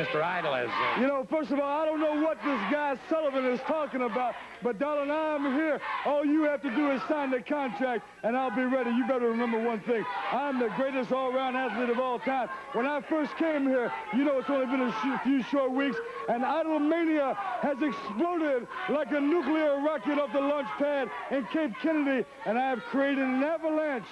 Mr. Idol has... You know, first of all, I don't know what this guy Sullivan is talking about, but darling, I'm here. All you have to do is sign the contract, and I'll be ready. You better remember one thing. I'm the greatest all-around athlete of all time. When I first came here, you know, it's only been a few short weeks, and Idolmania has exploded like a nuclear rocket off the launch pad in Cape Kennedy, and I have created an avalanche,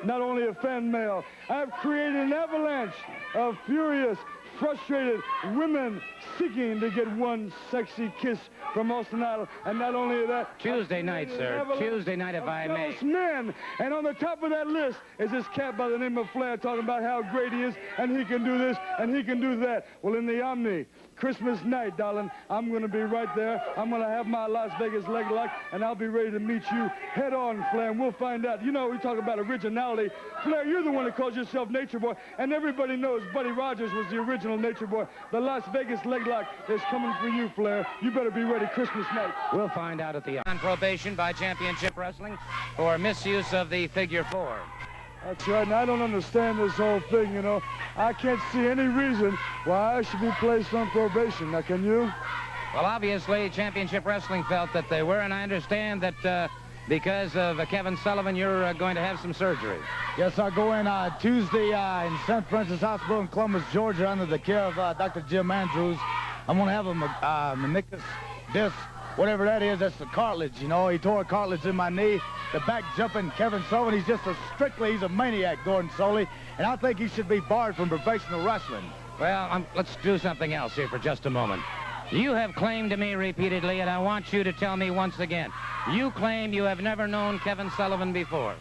not only of fan mail, I've created an avalanche of furious, frustrated women seeking to get one sexy kiss from Austin Idol. And not only that... Tuesday night, sir. Tuesday night, if I may. Men. And on the top of that list is this cat by the name of Flair talking about how great he is, and he can do this, and he can do that. Well, in the Omni, Christmas night, darling, I'm going to be right there. I'm going to have my Las Vegas leg lock, and I'll be ready to meet you head on, Flair, and we'll find out. You know, we talk about originality. Flair, you're the one that calls yourself Nature Boy, and everybody knows Buddy Rogers was the original Nature Boy. The Las Vegas leg lock is coming for you, Flair. You better be ready Christmas night. We'll find out at the... On probation by Championship Wrestling for misuse of the figure 4. That's right, and I don't understand this whole thing, you know. I can't see any reason why I should be placed on probation. Now, can you? Well, obviously, Championship Wrestling felt that they were, and I understand that because of Kevin Sullivan, you're going to have some surgery. Yes, I'll go in Tuesday in St. Francis Hospital in Columbus, Georgia, under the care of Dr. Jim Andrews. I'm going to have a meniscus disc, whatever that is. That's the cartilage, you know. He tore a cartilage in my knee. The back jumping Kevin Sullivan, he's just he's a maniac, Gordon Solie, and I think he should be barred from professional wrestling. Well, let's do something else here for just a moment. You have claimed to me repeatedly, and I want you to tell me once again, you claim you have never known Kevin Sullivan before.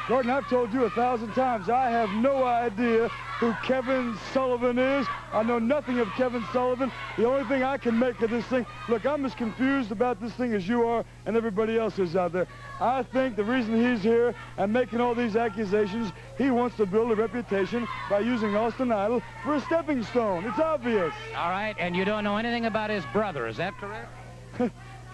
Gordon, I've told you 1,000 times, I have no idea who Kevin Sullivan is. I know nothing of Kevin Sullivan. The only thing I can make of this thing, look, I'm as confused about this thing as you are and everybody else is out there. I think the reason he's here and making all these accusations, he wants to build a reputation by using Austin Idol for a stepping stone. It's obvious. All right, and you don't know anything about his brother, is that correct?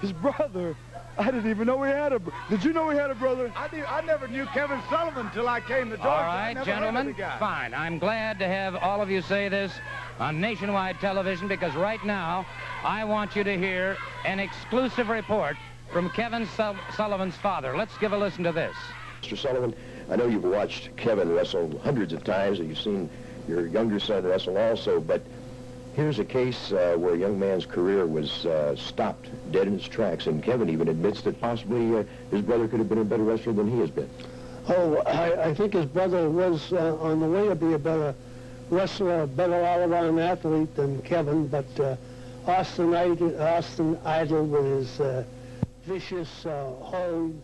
His brother? I didn't even know he had a brother. Did you know he had a brother? I never knew Kevin Sullivan until I came to Georgia. All right, gentlemen, fine. I'm glad to have all of you say this on nationwide television because right now I want you to hear an exclusive report from Kevin Sullivan's father. Let's give a listen to this. Mr. Sullivan, I know you've watched Kevin wrestle hundreds of times, and you've seen your younger son wrestle also, but here's a case where a young man's career was stopped dead in its tracks, and Kevin even admits that possibly his brother could have been a better wrestler than he has been. Oh, I think his brother was on the way to be a better wrestler, a better all-around athlete than Kevin, but Austin Idol with his vicious hold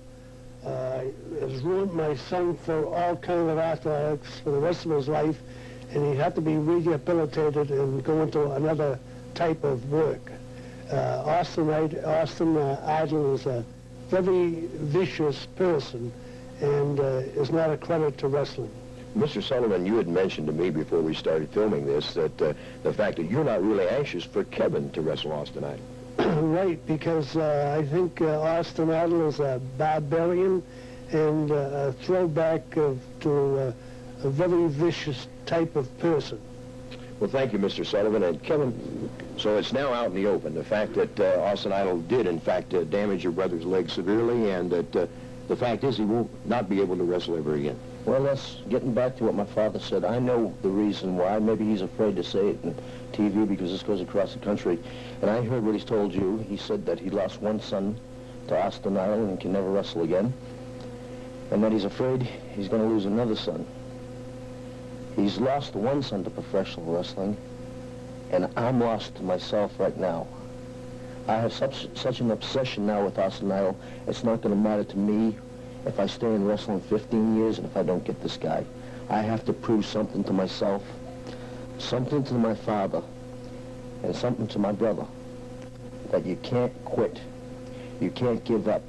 has ruined my son for all kinds of athletics for the rest of his life, and he had to be rehabilitated and go into another type of work. Austin Idol is a very vicious person and is not a credit to wrestling. Mr. Sullivan, you had mentioned to me before we started filming this that the fact that you're not really anxious for Kevin to wrestle Austin Idol. Right, because I think Austin Idol is a barbarian and a throwback to a very vicious type of person. Well, thank you, Mr. Sullivan. And Kevin, so it's now out in the open, the fact that Austin Idol did, in fact, damage your brother's leg severely, and that the fact is he will not be able to wrestle ever again. Well, that's getting back to what my father said. I know the reason why. Maybe he's afraid to say it on TV because this goes across the country. And I heard what he's told you. He said that he lost one son to Austin Idol and can never wrestle again. And that he's afraid he's going to lose another son. He's lost one son to professional wrestling, and I'm lost to myself right now. I have such an obsession now with Austin Idol, it's not going to matter to me if I stay in wrestling 15 years and if I don't get this guy. I have to prove something to myself, something to my father, and something to my brother, that you can't quit. You can't give up.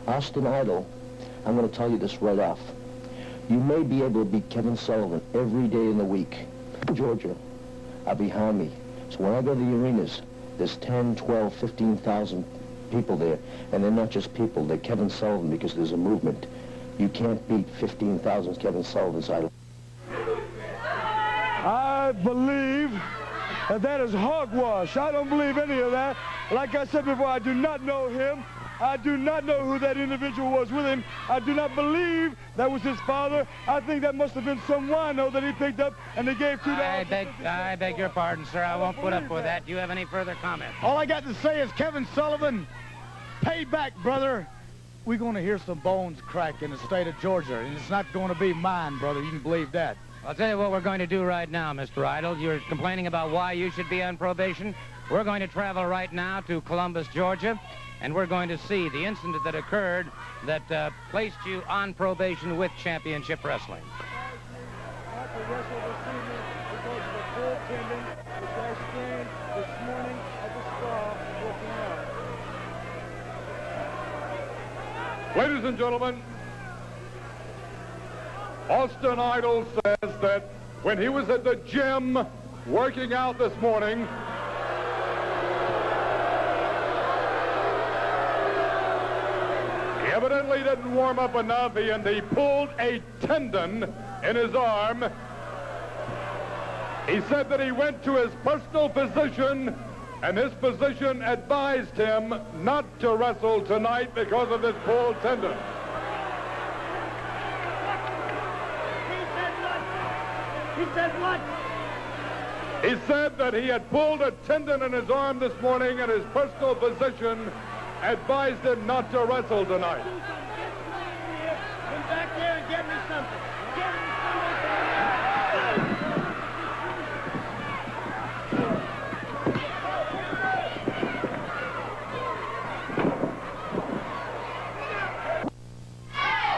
Austin Idol, I'm going to tell you this right off. You may be able to beat Kevin Sullivan every day in the week. Georgia are behind me. So when I go to the arenas, there's 10, 12, 15,000 people there. And they're not just people, they're Kevin Sullivan because there's a movement. You can't beat 15,000 Kevin Sullivan's Idol. I believe That is hogwash. I don't believe any of that. Like I said before, I do not know him. I do not know who that individual was with him. I do not believe that was his father. I think that must have been some wino that he picked up and they gave $2. I beg your pardon, sir. I won't put up with that. Do you have any further comment? All I got to say is, Kevin Sullivan, pay back, brother. We're going to hear some bones crack in the state of Georgia, and it's not going to be mine, brother. You can believe that. I'll tell you what we're going to do right now, Mr. Idol. You're complaining about why you should be on probation. We're going to travel right now to Columbus, Georgia, and we're going to see the incident that occurred that placed you on probation with Championship Wrestling. Ladies and gentlemen, Austin Idol says that when he was at the gym working out this morning, he evidently didn't warm up enough and he pulled a tendon in his arm. He said that he went to his personal physician and his physician advised him not to wrestle tonight because of this pulled tendon. He said what? He said that he had pulled a tendon in his arm this morning and his personal physician advised him not to wrestle tonight. Come back there and get me something. Get me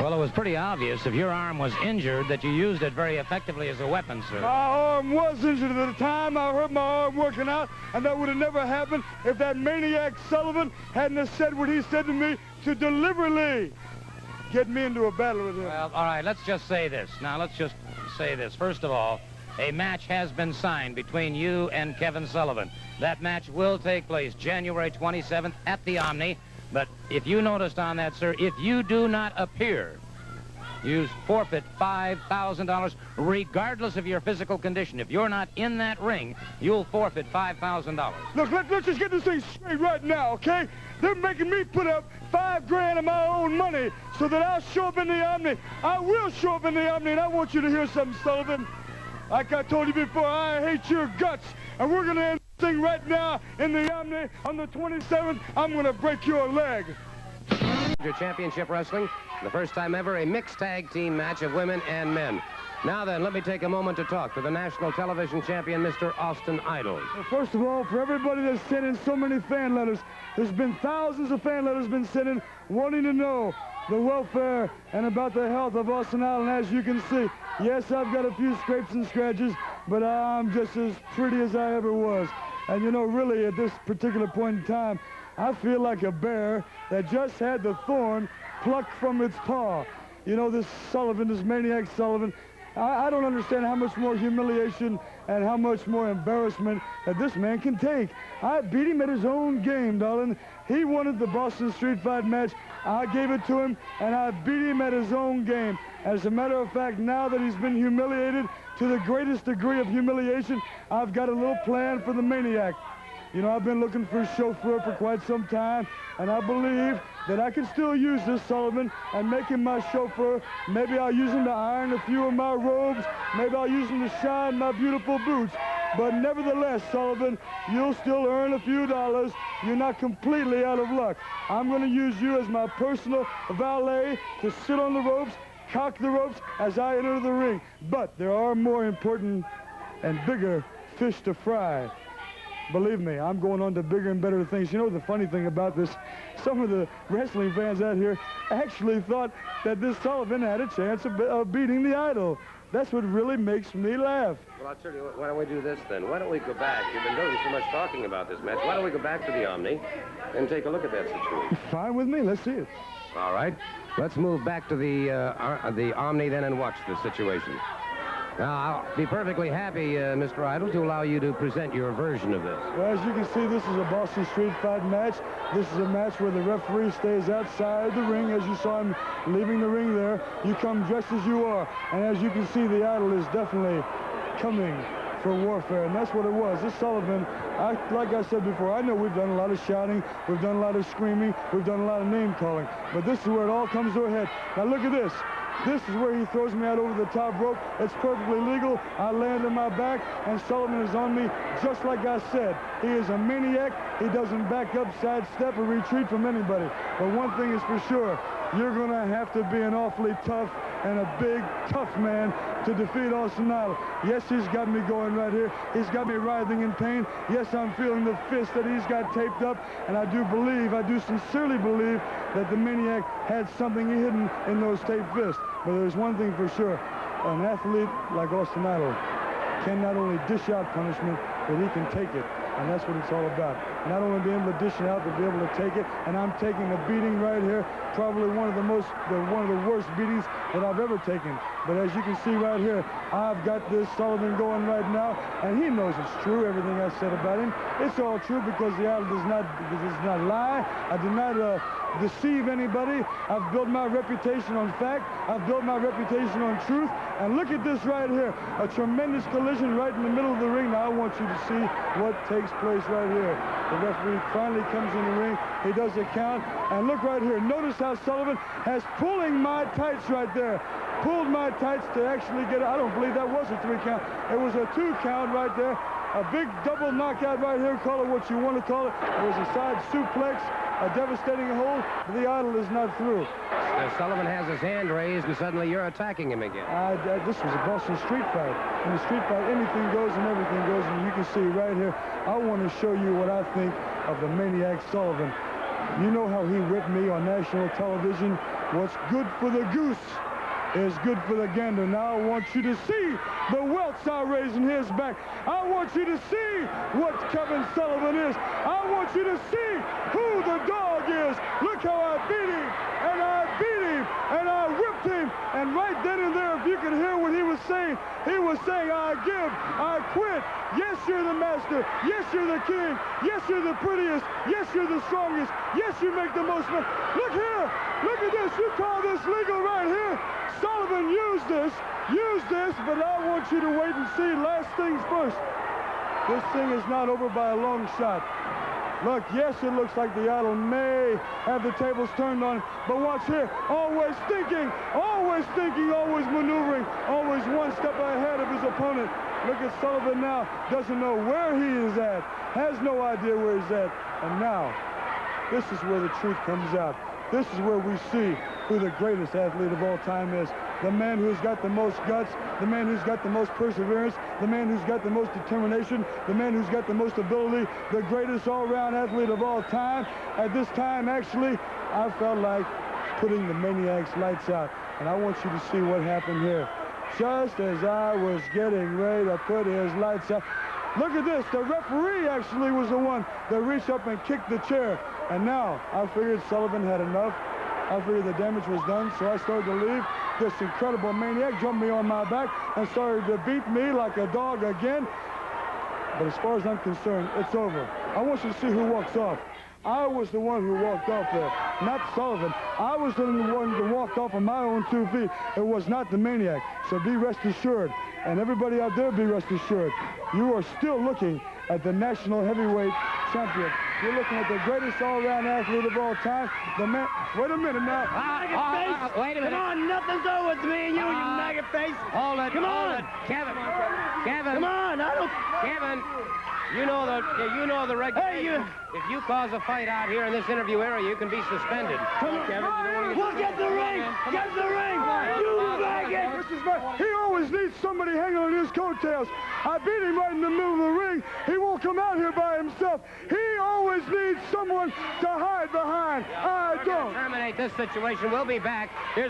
Well, it was pretty obvious if your arm was injured that you used it very effectively as a weapon, sir. My arm was injured at the time. I hurt my arm working out, and that would have never happened if that maniac Sullivan hadn't have said what he said to me to deliberately get me into a battle with him. Well, all right, let's just say this. Now, let's just say this. First of all, a match has been signed between you and Kevin Sullivan. That match will take place January 27th at the Omni. But if you noticed on that, sir, if you do not appear, you forfeit $5,000 regardless of your physical condition. If you're not in that ring, you'll forfeit $5,000. Look, let's just get this thing straight right now, okay? They're making me put up $5 grand of my own money so that I'll show up in the Omni. I will show up in the Omni, and I want you to hear something, Sullivan. Like I told you before, I hate your guts, and we're going to end this thing right now in the Omni. On the 27th, I'm going to break your leg. Championship Wrestling, the first time ever a mixed tag team match of women and men. Now then, let me take a moment to talk to the national television champion, Mr. Austin Idol. Well, first of all, for everybody that's sent in so many fan letters, there's been thousands of fan letters been sent in wanting to know the welfare and about the health of Austin Idol. And as you can see, yes, I've got a few scrapes and scratches, but I'm just as pretty as I ever was. And you know, really, at this particular point in time, I feel like a bear that just had the thorn plucked from its paw. You know, this Sullivan, this maniac Sullivan, I don't understand how much more humiliation and how much more embarrassment that this man can take. I beat him at his own game, darling. He wanted the Boston Street Fight match. I gave it to him, and I beat him at his own game. As a matter of fact, now that he's been humiliated to the greatest degree of humiliation, I've got a little plan for the maniac. You know, I've been looking for a chauffeur for quite some time, and I believe that I can still use this Sullivan and make him my chauffeur. Maybe I'll use him to iron a few of my robes. Maybe I'll use him to shine my beautiful boots. But nevertheless, Sullivan, you'll still earn a few dollars. You're not completely out of luck. I'm going to use you as my personal valet to sit on the ropes, cock the ropes as I enter the ring. But there are more important and bigger fish to fry. Believe me, I'm going on to bigger and better things. You know the funny thing about this, some of the wrestling fans out here actually thought that this Sullivan had a chance of beating the Idol. That's what really makes me laugh. Well, I'll tell you what, why don't we do this then? Why don't we go back? You've been doing so much talking about this match. Why don't we go back to the Omni and take a look at that situation? Fine with me. Let's see it. All right. Let's move back to the Omni then and watch the situation. Now, I'll be perfectly happy, Mr. Idol, to allow you to present your version of this. Well, as you can see, this is a Boston Street Fight match. This is a match where the referee stays outside the ring. As you saw him leaving the ring there, you come dressed as you are. And as you can see, the Idol is definitely coming for warfare, and that's what it was. This Sullivan, like I said before, I know we've done a lot of shouting, we've done a lot of screaming, we've done a lot of name calling, but this is where it all comes to a head. Now look at this. This is where he throws me out over the top rope. It's perfectly legal. I land on my back, and Sullivan is on me just like I said. He is a maniac. He doesn't back up, sidestep, or retreat from anybody. But one thing is for sure, you're going to have to be an awfully tough and a big, tough man to defeat Austin Idol. Yes, he's got me going right here. He's got me writhing in pain. Yes, I'm feeling the fist that he's got taped up, and I do sincerely believe that the maniac had something hidden in those taped fists. But there's one thing for sure. An athlete like Austin Idol can not only dish out punishment, but he can take it. And that's what it's all about. Not only being able to dish it out, but be able to take it. And I'm taking a beating right here, probably one of the worst beatings that I've ever taken. But as you can see right here, I've got this Sullivan going right now, and he knows it's true, everything I said about him. It's all true because the Idol does not lie. I do not deceive anybody. I've built my reputation on fact. I've built my reputation on truth. And look at this right here, a tremendous collision right in the middle of the ring. Now I want you to see what takes place right here. The referee finally comes in the ring. He does a count, and look right here. Notice how Sullivan has pulling my tights right there. Pulled my tights to actually get it. I don't believe that was a 3 count. It was a 2 count right there. A big double knockout right here. Call it what you want to call it. It was a side suplex, a devastating hold. The Idol is not through. Sullivan has his hand raised, and suddenly you're attacking him again. This was a Boston street fight. In a street fight, anything goes and everything goes. And you can see right here, I want to show you what I think of the maniac Sullivan. You know how he whipped me on national television. What's good for the goose is good for the gander. Now I want you to see the welts I raise in his back. I want you to see what Kevin Sullivan is. I want you to see who the dog is. Look how I beat him, and I beat him, and I whipped him. And right then and there, if you can hear what he was saying I give, I quit. Yes, you're the master. Yes, you're the king. Yes, you're the prettiest. Yes, you're the strongest. Yes, you make the most money. Look here. Look at this. You call this legal right here? Sullivan used this, but I want you to wait and see. Last things first. This thing is not over by a long shot. Look, yes, it looks like the Idol may have the tables turned on, but watch here. Always thinking, always maneuvering, always one step ahead of his opponent. Look at Sullivan now. Doesn't know where he is at, has no idea where he's at. And now, this is where the truth comes out. This is where we see who the greatest athlete of all time is. The man who's got the most guts, the man who's got the most perseverance, the man who's got the most determination, the man who's got the most ability, the greatest all-round athlete of all time. At this time, actually, I felt like putting the maniac's lights out. And I want you to see what happened here. Just as I was getting ready to put his lights out, look at this. The referee actually was the one that reached up and kicked the chair. And now, I figured Sullivan had enough. I figured the damage was done, so I started to leave. This incredible maniac jumped me on my back and started to beat me like a dog again. But as far as I'm concerned, it's over. I want you to see who walks off. I was the one who walked off there, not Sullivan. I was the one who walked off on my own 2 feet. It was not the maniac. So be rest assured, and everybody out there be rest assured, you are still looking at the national heavyweight champion. You're looking at the greatest all-round athlete of all time. The man. Wait a minute now. Wait a minute. Come on, nothing's over with me and you, you maggot face. Hold it. Come on. Hold it. Kevin. Come on, I don't... Kevin, you know the regulations. If you cause a fight out here in this interview area, you can be suspended. Come on, Kevin. Well, get the ring. Get the ring. You maggot. He always needs somebody hanging on his coattails. I beat him right in the middle of the ring. He won't come out here by himself. He always needs someone to hide behind. I don't. Terminate this situation. We'll be back. Here's